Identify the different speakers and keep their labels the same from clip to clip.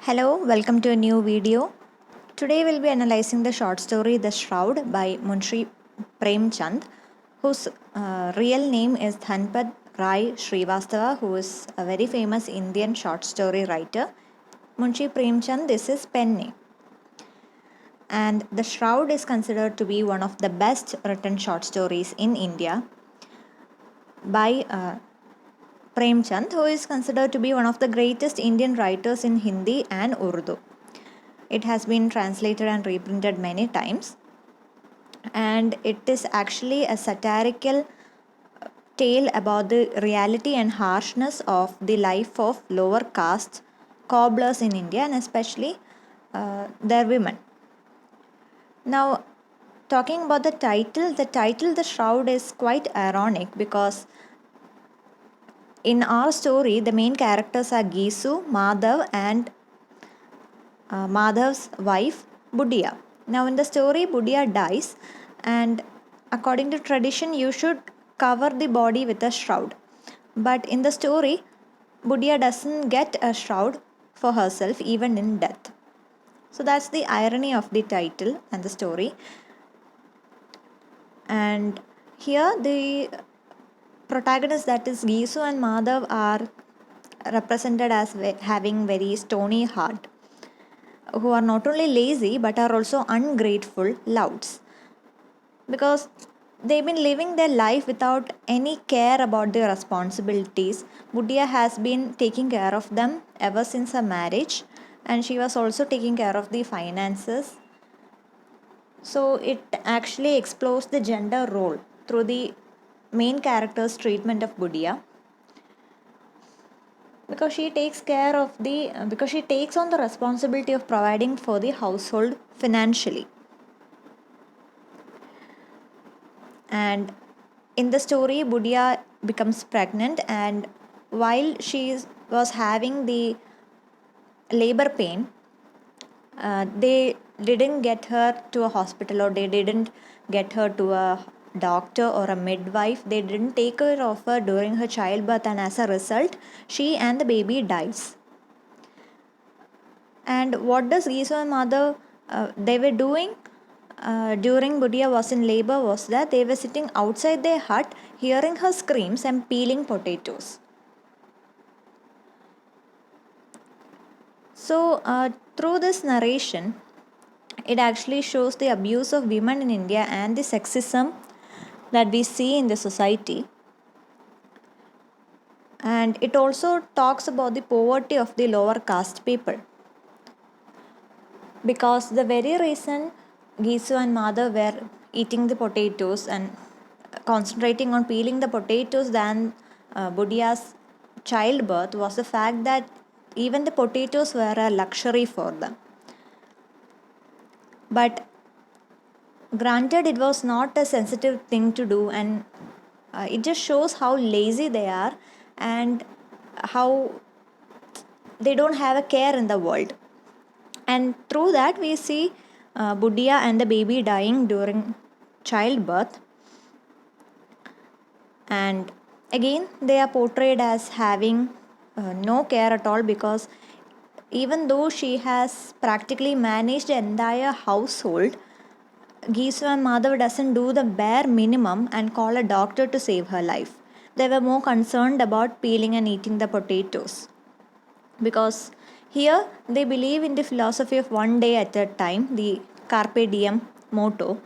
Speaker 1: Hello, welcome to a new video. Today we'll be analyzing the short story The Shroud by Munshi Premchand, whose real name is Dhanpad Rai Srivastava, who is a very famous Indian short story writer. Munshi Premchand, this is pen name. And The Shroud is considered to be one of the best written short stories in India by Premchand, who is considered to be one of the greatest Indian writers in Hindi and Urdu. It has been translated and reprinted many times, and it is actually a satirical tale about the reality and harshness of the life of lower caste cobblers in India, and especially their women. Now, talking about the title, The Shroud is quite ironic because in our story, the main characters are Gisu, Madhav, and Madhav's wife, Budia. Now, in the story, Budia dies, and according to tradition, you should cover the body with a shroud. But in the story, Budia doesn't get a shroud for herself even in death. So, that's the irony of the title and the story. And here, the protagonists, that is Gisu and Madhav, are represented as having very stony heart, who are not only lazy but are also ungrateful louds, because they've been living their life without any care about their responsibilities. Budia has been taking care of them ever since her marriage, and she was also taking care of the finances. So it actually explores the gender role through the main character's treatment of Budia, because she takes on the responsibility of providing for the household financially. And in the story, Budia becomes pregnant, and while she was having the labor pain, they didn't get her to a hospital, or they didn't get her to a doctor or a midwife. They didn't take care of her during her childbirth, and as a result, she and the baby dies. And what does Gisu and mother they were doing during Budia was in labor was that they were sitting outside their hut, hearing her screams and peeling potatoes. So, through this narration, it actually shows the abuse of women in India and the sexism that we see in the society. And it also talks about the poverty of the lower caste people, because the very reason Gisu and Madhav were eating the potatoes and concentrating on peeling the potatoes than Budia's childbirth was the fact that even the potatoes were a luxury for them. But granted, it was not a sensitive thing to do, and it just shows how lazy they are and how they don't have a care in the world. And through that, we see Budia and the baby dying during childbirth. And again, they are portrayed as having no care at all, because even though she has practically managed the entire household, Gisu and Madhav doesn't do the bare minimum and call a doctor to save her life. They were more concerned about peeling and eating the potatoes, because here they believe in the philosophy of one day at a time, the carpe diem motto.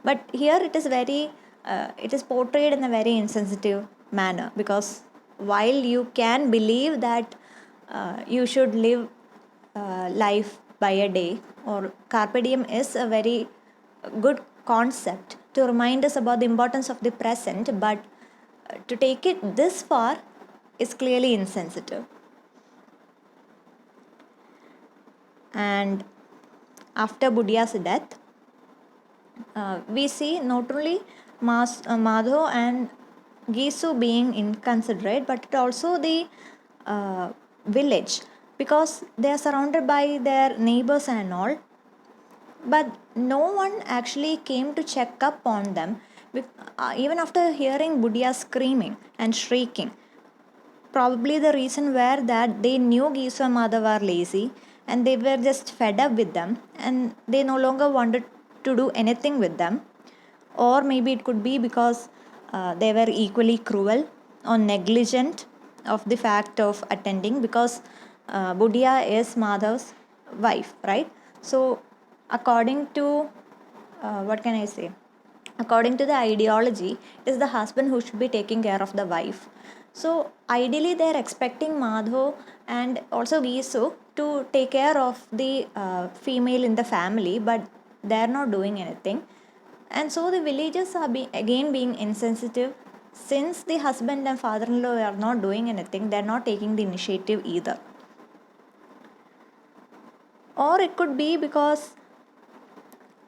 Speaker 1: But here it is portrayed in a very insensitive manner, because while you can believe that you should live life by a day, or carpe diem is a very good concept to remind us about the importance of the present, but to take it this far is clearly insensitive. And after Budia's death, we see not only Madho and Gisu being inconsiderate, but also the village, because they are surrounded by their neighbors and all. But no one actually came to check up on them, even after hearing Budia screaming and shrieking. probably the reason were that they knew Gisu and Madhav were lazy and they were just fed up with them and they no longer wanted to do anything with them. Or maybe it could be because they were equally cruel or negligent of the fact of attending, because Budia is Madhav's wife, right? So, according to what can I say? According to the ideology, it is the husband who should be taking care of the wife. So, ideally, they are expecting Madhav and also Gisu to take care of the female in the family, but they are not doing anything. And so the villagers are again being insensitive, since the husband and father-in-law are not doing anything. They are not taking the initiative either. Or it could be because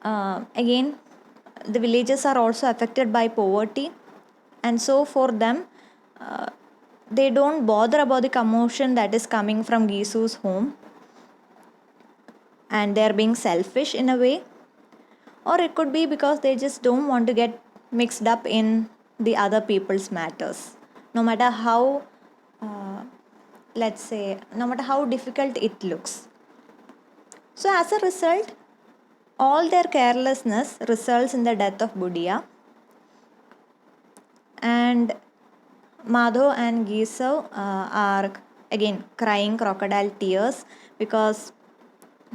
Speaker 1: again the villagers are also affected by poverty, and so for them they don't bother about the commotion that is coming from Gisu's home, and they are being selfish in a way. Or it could be because they just don't want to get mixed up in the other people's matters, no matter how let's say, no matter how difficult it looks. So as a result, all their carelessness results in the death of Budia, and Madho and Gisav are again crying crocodile tears, because,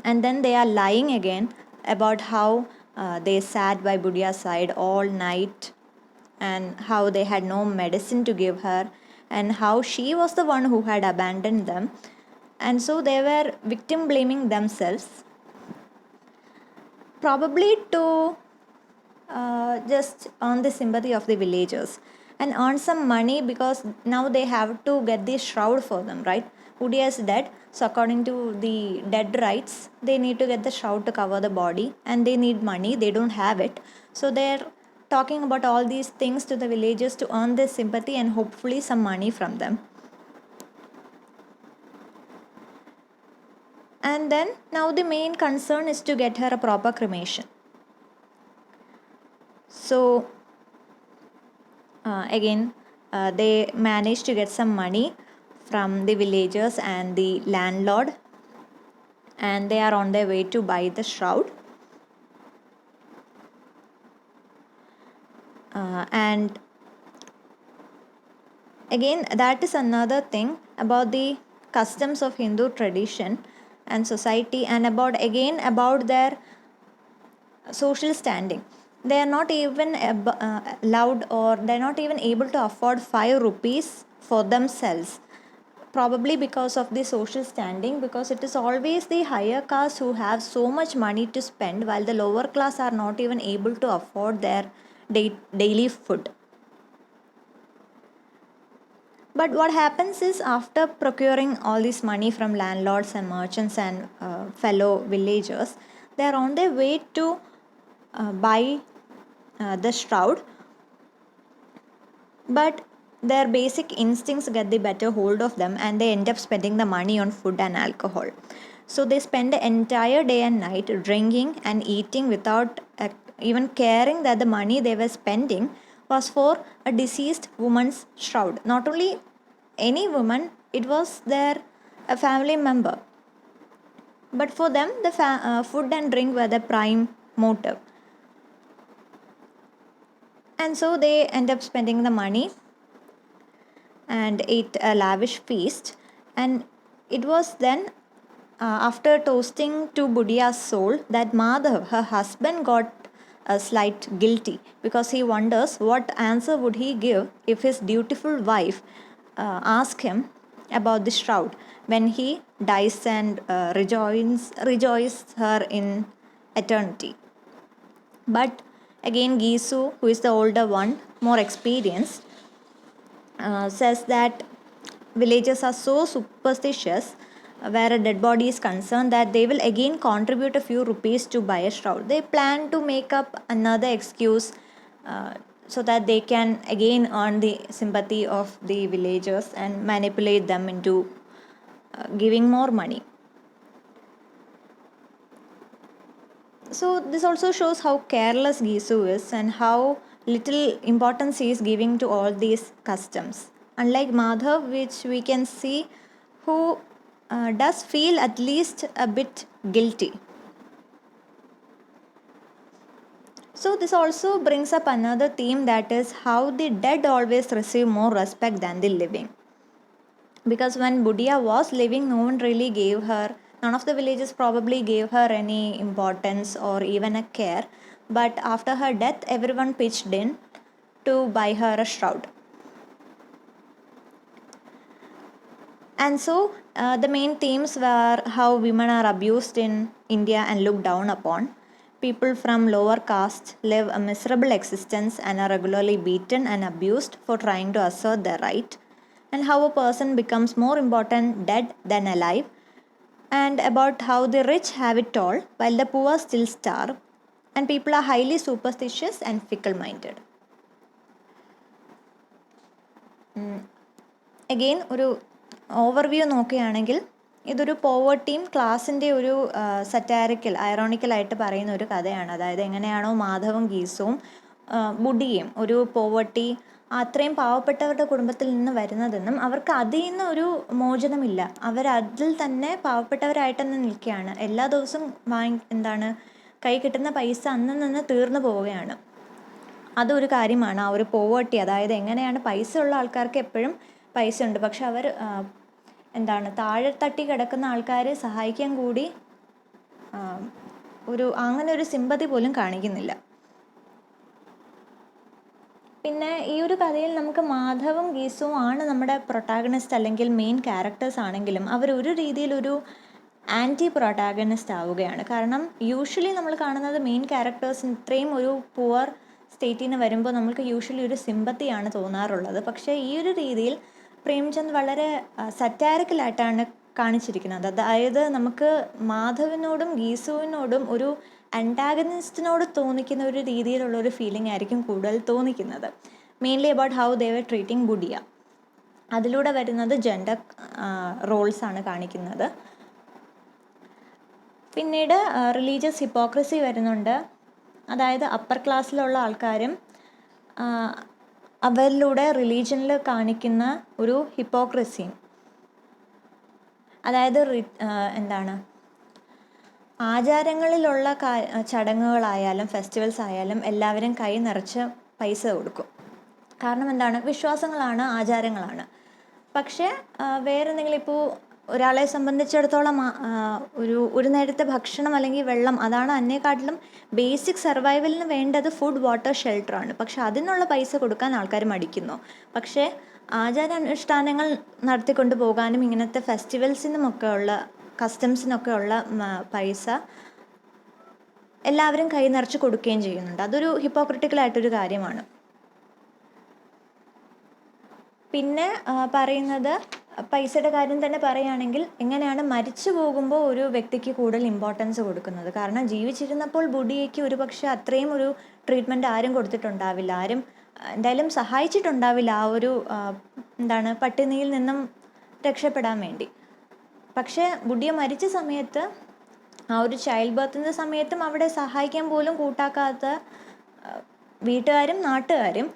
Speaker 1: and then they are lying again about how they sat by Budia's side all night and how they had no medicine to give her and how she was the one who had abandoned them. And so they were victim blaming themselves, probably to just earn the sympathy of the villagers and earn some money, because now they have to get the shroud for them, right? Udia is dead, so according to the dead rights, they need to get the shroud to cover the body and they need money. They don't have it, so they're talking about all these things to the villagers to earn their sympathy and hopefully some money from them. And then now the main concern is to get her a proper cremation. So again they managed to get some money from the villagers and the landlord, and they are on their way to buy the shroud. And again, that is another thing about the customs of Hindu tradition and society, and about their social standing. They are not even allowed, or they are not even able to afford 5 rupees for themselves, probably because of the social standing, because it is always the higher caste who have so much money to spend, while the lower class are not even able to afford their daily food. But what happens is, after procuring all this money from landlords and merchants and fellow villagers, they are on their way to buy the shroud. But their basic instincts get the better hold of them, and they end up spending the money on food and alcohol. So they spend the entire day and night drinking and eating without even caring that the money they were spending was for a deceased woman's shroud. Not only any woman, it was their a family member. But for them, the food and drink were the prime motive. And so they end up spending the money and ate a lavish feast. And it was then, after toasting to Budia's soul, that Madhav, her husband, got a slight guilty, because he wonders what answer would he give if his dutiful wife asked him about the shroud when he dies and rejoices her in eternity. But again, Gisu, who is the older one, more experienced, says that villagers are so superstitious where a dead body is concerned, that they will again contribute a few rupees to buy a shroud. They plan to make up another excuse so that they can again earn the sympathy of the villagers and manipulate them into giving more money. So this also shows how careless Gisu is and how little importance he is giving to all these customs. unlike Madhav, which we can see, who does feel at least a bit guilty. So this also brings up another theme, that is how the dead always receive more respect than the living. Because when Budia was living, no one really gave her, none of the villages probably gave her any importance or even a care. But after her death, everyone pitched in to buy her a shroud. And so the main themes were how women are abused in India and looked down upon. People from lower castes live a miserable existence and are regularly beaten and abused for trying to assert their right. And how a person becomes more important dead than alive. And about how the rich have it all while the poor still starve. And people are highly superstitious and fickle-minded. Again, ഒരു overview നോക്കുകയാണെങ്കിൽ ഇതൊരു പോവർട്ടിയും ക്ലാസിൻ്റെ ഒരു സറ്റാരിക്കൽ ഐറോണിക്കലായിട്ട് പറയുന്ന ഒരു കഥയാണ്. അതായത് എങ്ങനെയാണോ മാധവും ഗീസവും ബുഡിയും ഒരു പോവർട്ടി അത്രയും പാവപ്പെട്ടവരുടെ കുടുംബത്തിൽ നിന്ന് വരുന്നതെന്നും അവർക്ക് അതിൽ നിന്ന് ഒരു മോചനമില്ല, അവരതിൽ തന്നെ പാവപ്പെട്ടവരായിട്ട് തന്നെ നിൽക്കുകയാണ്. എല്ലാ ദിവസവും കൈ കിട്ടുന്ന പൈസ അന്ന് നിന്ന് തീർന്നു പോവുകയാണ്. അതൊരു കാര്യമാണ്. ആ ഒരു പോവർട്ടി, അതായത് എങ്ങനെയാണ് പൈസ ഉള്ള ആൾക്കാർക്ക് എപ്പോഴും പൈസ ഉണ്ട്, പക്ഷെ അവർ താഴെ തട്ടി കിടക്കുന്ന ആൾക്കാരെ സഹായിക്കാൻ കൂടി അങ്ങനെ ഒരു സിമ്പതി പോലും കാണിക്കുന്നില്ല. പിന്നെ ഈ ഒരു കഥയിൽ നമുക്ക് മാധവും ഗീസുവും ആണ് നമ്മുടെ പ്രൊട്ടാഗണിസ്റ്റ് അല്ലെങ്കിൽ മെയിൻ ക്യാരക്ടേഴ്സ് ആണെങ്കിലും അവരൊരു രീതിയിലൊരു ആൻറ്റി പ്രൊട്ടാഗണിസ്റ്റ് ആവുകയാണ്. കാരണം യൂഷ്വലി നമ്മൾ കാണുന്നത് മെയിൻ ക്യാരക്ടേഴ്സിന് ഇത്രയും ഒരു പുവർ സ്റ്റേറ്റിൽ നിന്ന് വരുമ്പോൾ നമുക്ക് യൂഷ്വലി ഒരു സിമ്പത്തിയാണ് തോന്നാറുള്ളത്. പക്ഷേ ഈ ഒരു രീതിയിൽ പ്രേംചന്ദ് വളരെ സറ്റാരിക്കലായിട്ടാണ് കാണിച്ചിരിക്കുന്നത്. അതായത് നമുക്ക് മാധവിനോടും ഗീസുവിനോടും ഒരു അൻറ്റാഗനിസ്റ്റിനോട് തോന്നിക്കുന്ന ഒരു രീതിയിലുള്ളൊരു ഫീലിംഗ് ആയിരിക്കും കൂടുതൽ തോന്നിക്കുന്നത്. Mainly about how they were treating Budhia. അതിലൂടെ വരുന്നത് ജെൻഡർ റോൾസാണ് കാണിക്കുന്നത്. പിന്നീട് റിലീജിയസ് ഹിപ്പോക്രസി വരുന്നുണ്ട്. അതായത് അപ്പർ ക്ലാസ്സിലുള്ള ആൾക്കാരും അവരിലൂടെ റിലീജിയനിൽ കാണിക്കുന്ന ഒരു ഹിപ്പോക്രസിയും, അതായത് ആചാരങ്ങളിലുള്ള ചടങ്ങുകളായാലും ഫെസ്റ്റിവൽസ് ആയാലും എല്ലാവരും കൈ നിറച്ച് പൈസ കൊടുക്കും. കാരണം വിശ്വാസങ്ങളാണ്, ആചാരങ്ങളാണ്. പക്ഷേ വേറെന്തെങ്കിലും ഇപ്പോൾ ഒരാളെ സംബന്ധിച്ചിടത്തോളം ഒരു നേരത്തെ ഭക്ഷണം അല്ലെങ്കിൽ വെള്ളം, അതാണ് അതിനെക്കാട്ടിലും ബേസിക് സർവൈവലിന് വേണ്ടത് ഫുഡ്, വാട്ടർ, ഷെൽട്ടറാണ്. പക്ഷെ അതിനുള്ള പൈസ കൊടുക്കാൻ ആൾക്കാർ മടിക്കുന്നു. പക്ഷേ ആചാരാനുഷ്ഠാനങ്ങൾ നടത്തിക്കൊണ്ട് പോകാനും ഇങ്ങനത്തെ ഫെസ്റ്റിവൽസിനുമൊക്കെ ഉള്ള കസ്റ്റംസിനൊക്കെ ഉള്ള പൈസ എല്ലാവരും കൈ നിറച്ച് കൊടുക്കുകയും ചെയ്യുന്നുണ്ട്. അതൊരു ഹിപ്പോക്രിറ്റിക്കലായിട്ടൊരു കാര്യമാണ്. പിന്നെ പറയുന്നത് പൈസയുടെ കാര്യം തന്നെ പറയുകയാണെങ്കിൽ എങ്ങനെയാണ് മരിച്ചു പോകുമ്പോൾ ഒരു വ്യക്തിക്ക് കൂടുതൽ ഇമ്പോർട്ടൻസ് കൊടുക്കുന്നത്. കാരണം ജീവിച്ചിരുന്നപ്പോൾ ബുഡിയയ്ക്ക് ഒരു പക്ഷേ അത്രയും ഒരു ട്രീറ്റ്മെൻറ്റ് ആരും കൊടുത്തിട്ടുണ്ടാവില്ല, ആരും എന്തായാലും സഹായിച്ചിട്ടുണ്ടാവില്ല ആ ഒരു പട്ടിണിയിൽ നിന്നും രക്ഷപ്പെടാൻ വേണ്ടി. പക്ഷേ ബുഡിയ മരിച്ച സമയത്ത്, ആ ഒരു ചൈൽഡ് ബർത്തിൻ്റെ സമയത്തും അവിടെ സഹായിക്കാൻ പോലും കൂട്ടാക്കാത്ത വീട്ടുകാരും നാട്ടുകാരും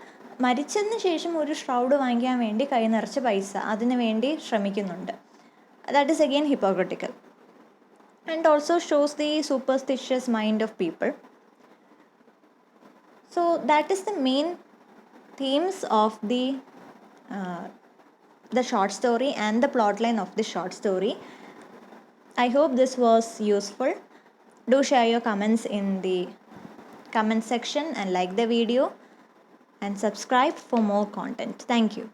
Speaker 1: മരിച്ചതിന് ശേഷം ഒരു ഷ്രൗഡ് വാങ്ങിക്കാൻ വേണ്ടി കൈ നിറച്ച് പൈസ അതിനു വേണ്ടി ശ്രമിക്കുന്നുണ്ട്. That is again hypocritical and also shows the superstitious mind of people. So that is the main themes of the short story and the plotline of the short story. I hope this was useful. Do share your comments in the comment section and like the video and subscribe for more content. Thank you.